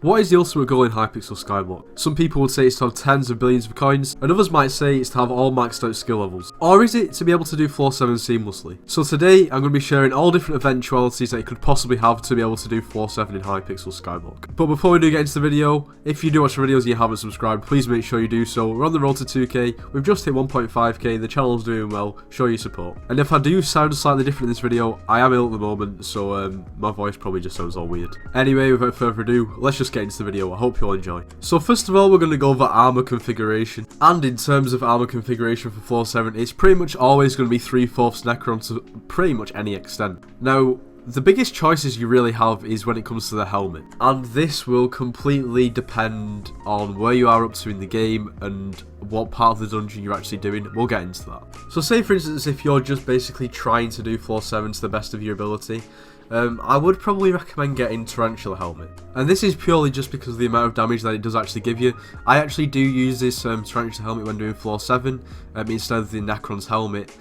What is the ultimate goal in Hypixel Skyblock? Some people would say it's to have tens of billions of coins, and others might say it's to have all maxed out skill levels. Or is it to be able to do floor 7 seamlessly? So today, I'm going to be sharing all different eventualities that you could possibly have to be able to do floor 7 in Hypixel Skyblock. But before we do get into the video, if you do watch the videos and you haven't subscribed, please make sure you do so. We're on the road to 2k, we've just hit 1.5k, the channel's doing well, show your support. And if I do sound slightly different in this video, I am ill at the moment, so my voice probably just sounds all weird. Anyway, without further ado, let's just get into the video. I hope you'll enjoy. So first of all, we're going to go over armor configuration. And in terms of armor configuration for floor 7, it's pretty much always going to be 3/4 Necron to pretty much any extent. Now, the biggest choices you really have is when it comes to the helmet, and this will completely depend on where you are up to in the game and what part of the dungeon you're actually doing. We'll get into that. So say for instance, if you're just basically trying to do floor 7 to the best of your ability, I would probably recommend getting Tarantula Helmet. And this is purely just because of the amount of damage that it does actually give you. I actually do use this Tarantula Helmet when doing floor 7 instead of the Necron's Helmet.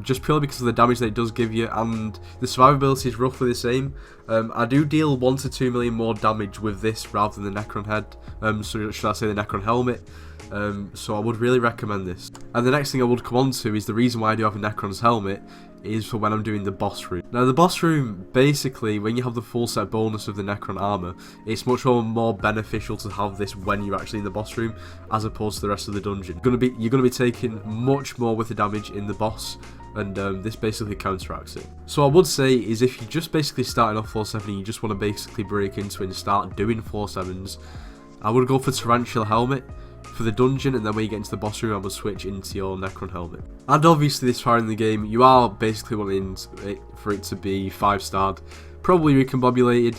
Just purely because of the damage that it does give you, and the survivability is roughly the same. I do deal 1 to 2 million more damage with this rather than the Necron head, so should I say the Necron helmet. So I would really recommend this. And the next thing I would come on to is the reason why I do have a Necron's helmet is for when I'm doing the boss room. Now the boss room, basically when you have the full set bonus of the Necron armor, it's much more beneficial to have this when you're actually in the boss room as opposed to the rest of the dungeon. You're gonna be taking much more with the damage in the boss, and this basically counteracts it. So I would say is if you're just basically starting off floor 7 and you just want to basically break into it and start doing floor 7s, I would go for Tarantula Helmet for the dungeon, and then when you get into the boss room I would switch into your Necron helmet. And obviously this far in the game you are basically wanting for it to be 5-starred, probably recombobulated,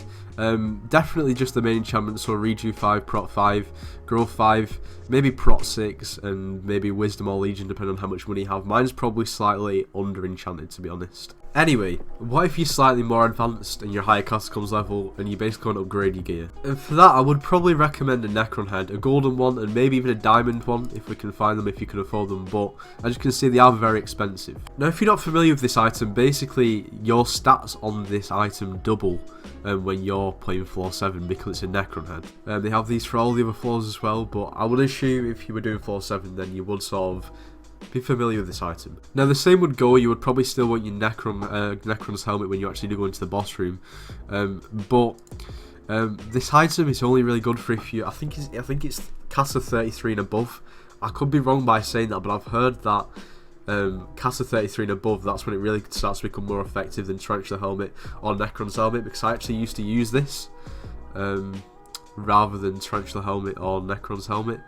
definitely just the main enchantment, so Reju 5, Prot 5, Growth 5, maybe Prot 6, and maybe Wisdom or Legion depending on how much money you have. Mine's probably slightly under enchanted, to be honest. Anyway, what if you're slightly more advanced and you're higher catacombs level and you basically want to upgrade your gear? And for that I would probably recommend a Necron head, a golden one and maybe even a diamond one if we can find them, if you can afford them, but as you can see they are very expensive. Now if you're not familiar with this item, basically your stats on this item double when you're playing floor 7 because it's a Necron head. They have these for all the other floors as well, but I would assume if you were doing floor 7 then you would sort of be familiar with this item. Now the same would go, you would probably still want your Necron's helmet when you actually do go into the boss room, but this item is only really good for if you, I think it's Casa 33 and above. I could be wrong by saying that, but I've heard that Casa 33 and above, that's when it really starts to become more effective than Tarantula Helmet or Necron's Helmet, because I actually used to use this rather than Tarantula Helmet or Necron's Helmet,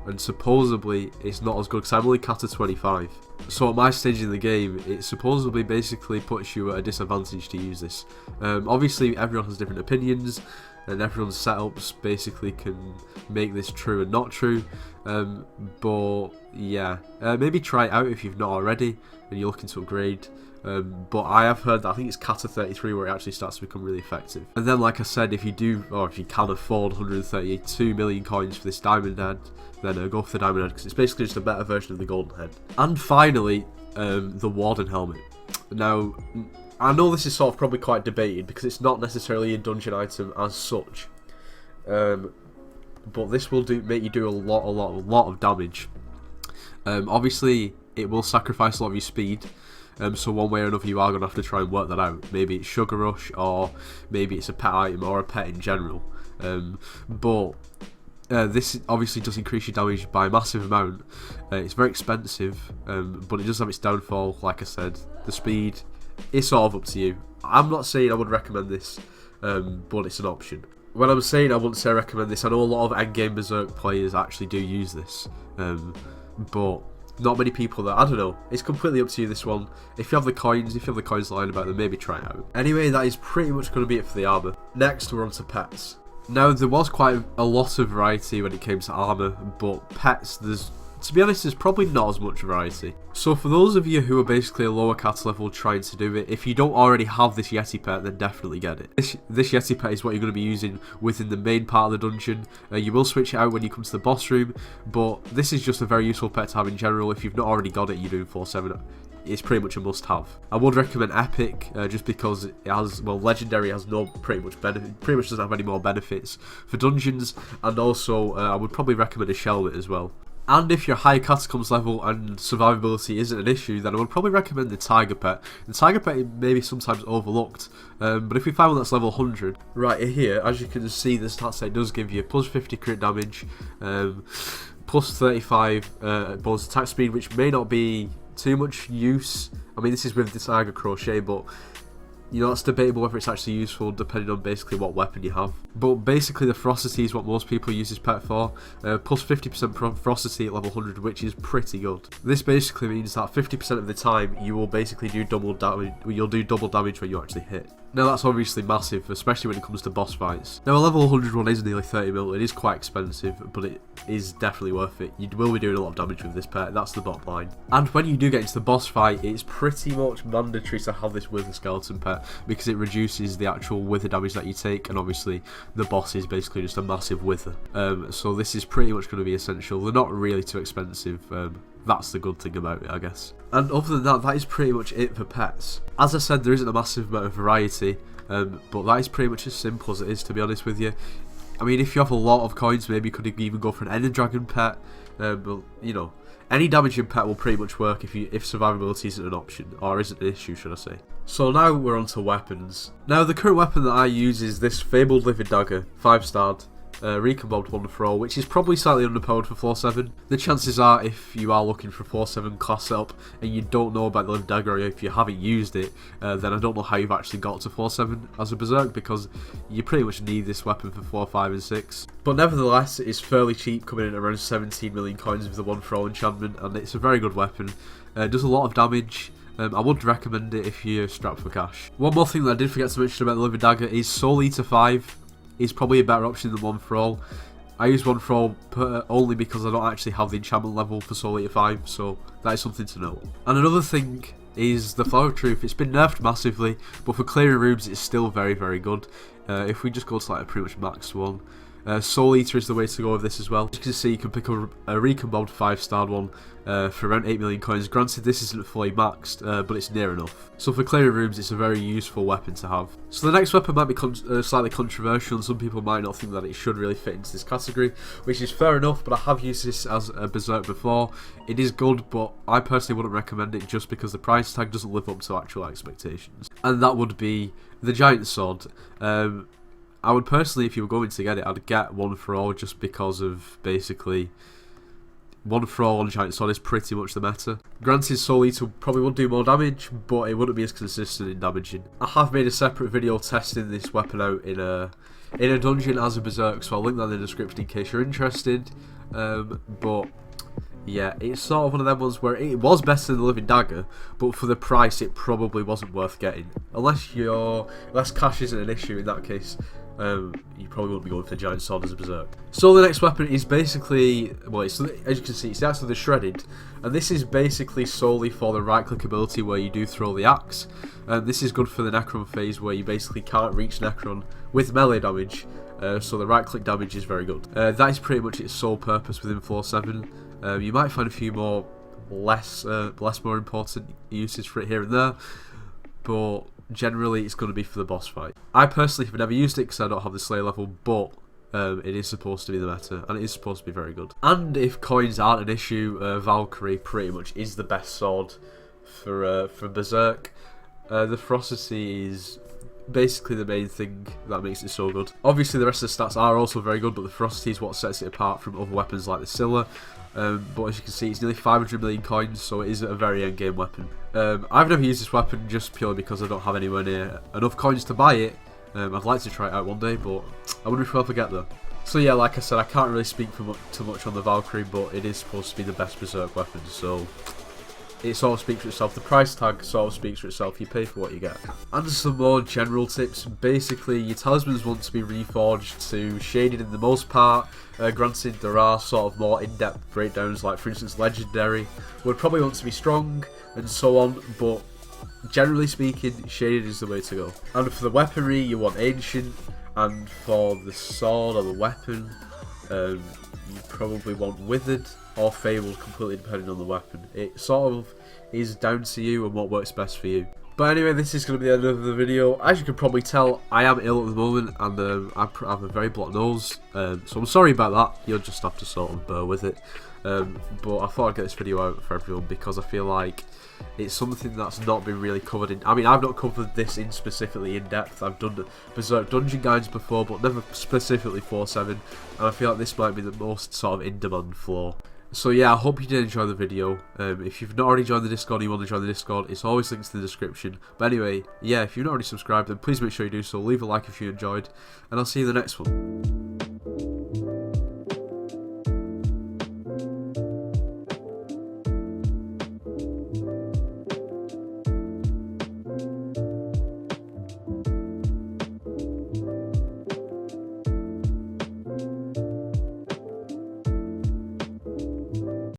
and supposedly it's not as good because I'm only Kata 25. So at my stage in the game, it supposedly basically puts you at a disadvantage to use this. Obviously everyone has different opinions and everyone's setups basically can make this true and not true, but yeah, maybe try it out if you've not already and you're looking to upgrade. But I have heard that I think it's Kata 33 where it actually starts to become really effective. And then like I said, if you do, or if you can afford 132 million coins for this diamond head, then go for the diamond head because it's basically just a better version of the golden head. And finally, the warden helmet. Now I know this is sort of probably quite debated because it's not necessarily a dungeon item as such, but this will make you do a lot of damage. Obviously it will sacrifice a lot of your speed, so one way or another you are going to have to try and work that out. Maybe it's Sugar Rush, or maybe it's a pet item or a pet in general, but this obviously does increase your damage by a massive amount. It's very expensive, but it does have its downfall. Like I said, the speed, it's sort of up to you. I'm not saying I would recommend this, but it's an option. When I'm saying I wouldn't say I recommend this, I know a lot of endgame Berserk players actually do use this, but not many people that, I don't know, it's completely up to you this one. If you have the coins lying about, then maybe try it out. Anyway, that is pretty much going to be it for the armor. Next we're on to pets. Now there was quite a lot of variety when it came to armor, but pets, to be honest, there's probably not as much variety. So for those of you who are basically a lower cat level trying to do it, if you don't already have this Yeti pet, then definitely get it. This Yeti pet is what you're going to be using within the main part of the dungeon. You will switch it out when you come to the boss room, but this is just a very useful pet to have in general. If you've not already got it, you're doing floor 7. it's pretty much a must-have. I would recommend Epic just because it has, well, Legendary has no pretty much doesn't have any more benefits for dungeons, and also I would probably recommend a Shelmet as well. And if you're high catacombs level and survivability isn't an issue, then I would probably recommend the Tiger Pet. The Tiger Pet may be sometimes overlooked, but if we find one that's level 100, right here, as you can see, the stat set does give you plus 50 crit damage, plus 35 bonus attack speed, which may not be too much use. I mean, this is with the Tiger Crochet, but you know, it's debatable whether it's actually useful depending on basically what weapon you have. But basically the ferocity is what most people use this pet for. Plus 50% ferocity at level 100, which is pretty good. This basically means that 50% of the time you will basically do double damage. You'll do double damage when you actually hit. Now that's obviously massive, especially when it comes to boss fights. Now a level 100 one is nearly 30 mil. It is quite expensive, but it is definitely worth it. You will be doing a lot of damage with this pet, that's the bottom line. And when you do get into the boss fight, it's pretty much mandatory to have this Wither Skeleton pet, because it reduces the actual wither damage that you take, and obviously the boss is basically just a massive wither. So this is pretty much going to be essential. They're not really too expensive. That's the good thing about it, I guess. And other than that, that is pretty much it for pets. As I said, there isn't a massive amount of variety, but that is pretty much as simple as it is, to be honest with you. I mean, if you have a lot of coins, maybe you could even go for an Ender Dragon pet, but you know, any damaging pet will pretty much work if survivability isn't an option, or isn't an issue, should I say. So now we're on to weapons. Now the current weapon that I use is this Fabled Livid Dagger, 5-starred. Recombobed one for all, which is probably slightly underpowered for floor 7. The chances are, if you are looking for floor 7 class setup and you don't know about the Livid Dagger, or if you haven't used it, then I don't know how you've actually got to floor 7 as a Berserk, because you pretty much need this weapon for floor 5 and 6. But nevertheless, it's fairly cheap, coming in around 17 million coins with the one for all enchantment, and it's a very good weapon. It does a lot of damage. I would recommend it if you're strapped for cash. One more thing that I did forget to mention about the Livid Dagger is Soul Eater 5 is probably a better option than one for all. I use one for all only because I don't actually have the enchantment level for Soul Eater 5, so that is something to note. And another thing is the Flower of Truth. It's been nerfed massively, but for clearing rooms it's still very, very good. If we just go to like a pretty much max one, Soul Eater is the way to go with this as well. As you can see, you can pick up a Recombobed 5-starred one for around 8 million coins. Granted, this isn't fully maxed, but it's near enough. So for clearing rooms, it's a very useful weapon to have. So the next weapon might be slightly controversial, and some people might not think that it should really fit into this category, which is fair enough, but I have used this as a Berserk before. It is good, but I personally wouldn't recommend it just because the price tag doesn't live up to actual expectations. And that would be the Giant Sword. I would personally, if you were going to get it, I'd get one for all, just because of basically one for all on Giant Sword is pretty much the meta. Granted, Soul Eater probably would do more damage, but it wouldn't be as consistent in damaging. I have made a separate video testing this weapon out in a dungeon as a Berserk, so I'll link that in the description in case you're interested. But yeah, it's sort of one of them ones where it was better than the Living Dagger, but for the price it probably wasn't worth getting. Unless cash isn't an issue in that case. You probably won't be going for the Giant Sword as a Berserk. So the next weapon is basically, well, as you can see, it's actually the Shredded, and this is basically solely for the right click ability where you do throw the axe. This is good for the Necron phase where you basically can't reach Necron with melee damage, so the right click damage is very good. That is pretty much its sole purpose within floor 7. You might find a few more less more important uses for it here and there, but generally it's going to be for the boss fight. I personally have never used it because I don't have the Slayer level, but it is supposed to be the meta, and it is supposed to be very good. And if coins aren't an issue, Valkyrie pretty much is the best sword for Berserk. The ferocity is basically the main thing that makes it so good. Obviously the rest of the stats are also very good, but the ferocity is what sets it apart from other weapons like the Scylla. But as you can see, it's nearly 500 million coins, so it is a very endgame weapon. I've never used this weapon just purely because I don't have anywhere near enough coins to buy it. I'd like to try it out one day, but I wonder if I'll ever get there. So yeah, like I said, I can't really speak too much on the Valkyrie, but it is supposed to be the best Berserk weapon, so it sort of speaks for itself. The price tag sort of speaks for itself. You pay for what you get. And some more general tips. Basically, your talismans want to be reforged to shaded in the most part. Granted, there are sort of more in-depth breakdowns, like for instance Legendary would probably want to be strong and so on, but generally speaking, shaded is the way to go. And for the weaponry, you want ancient, and for the sword or the weapon, you probably want withered or fabled, completely depending on the weapon. It sort of is down to you and what works best for you. But anyway, this is going to be the end of the video. As you can probably tell, I am ill at the moment, and I have a very blocked nose, so I'm sorry about that. You'll just have to sort of bear with it. But I thought I'd get this video out for everyone because I feel like it's something that's not been really covered in. I mean, I've not covered this in specifically in depth. I've done BERSERK dungeon guides before, but never specifically 4-7, and I feel like this might be the most sort of in-demand floor. So yeah, I hope you did enjoy the video. If you've not already joined the Discord and you want to join the Discord, it's always linked in the description. But anyway, yeah, if you've not already subscribed, then please make sure you do so. Leave a like if you enjoyed, and I'll see you in the next one.